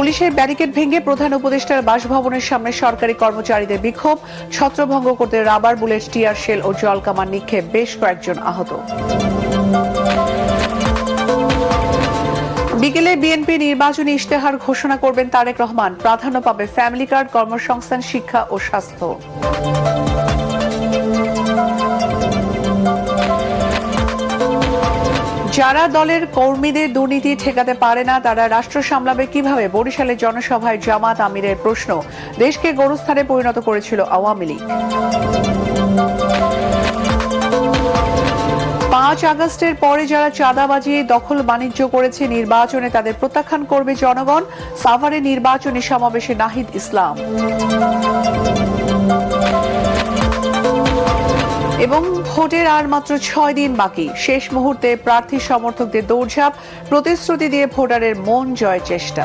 পুলিশের ব্যারিকেড ভেঙে প্রধান উপদেষ্টার বাসভবনের সামনে সরকারি কর্মচারীদের বিক্ষোভ, ছত্রভঙ্গ করতে রাবার বুলেট, টিয়ার শেল ও জলকামান নিক্ষেপ, বেশ কয়েকজন আহত। বিকেলে বিএনপি নির্বাচনী ইশতেহার ঘোষণা করবেন তারেক রহমান। প্রাধান্য পাবে ফ্যামিলি কার্ড, কর্মসংস্থান, শিক্ষা ও স্বাস্থ্য। যারা দলের কর্মীদের দুর্নীতি ঠেকাতে পারে না তারা রাষ্ট্র সামলাবে কিভাবে? বরিশালের জনসভায় জামাত আমিরের প্রশ্ন। দেশকে গোরস্থানে পরিণত করেছিল আওয়ামী লীগ। 5 আগস্টের পরে যারা চাঁদাবাজি, দখল বাণিজ্য করেছে, নির্বাচনে তাদের প্রত্যাখ্যান করবে জনগণ। সাভারে নির্বাচনী সমাবেশে নাহিদ ইসলাম। এবং ভোটের আর মাত্র 6 দিন বাকি। শেষ মুহূর্তে প্রার্থী সমর্থকদের দৌড়ঝাঁপ, প্রতিশ্রুতি দিয়ে ভোটারের মন জয়ের চেষ্টা।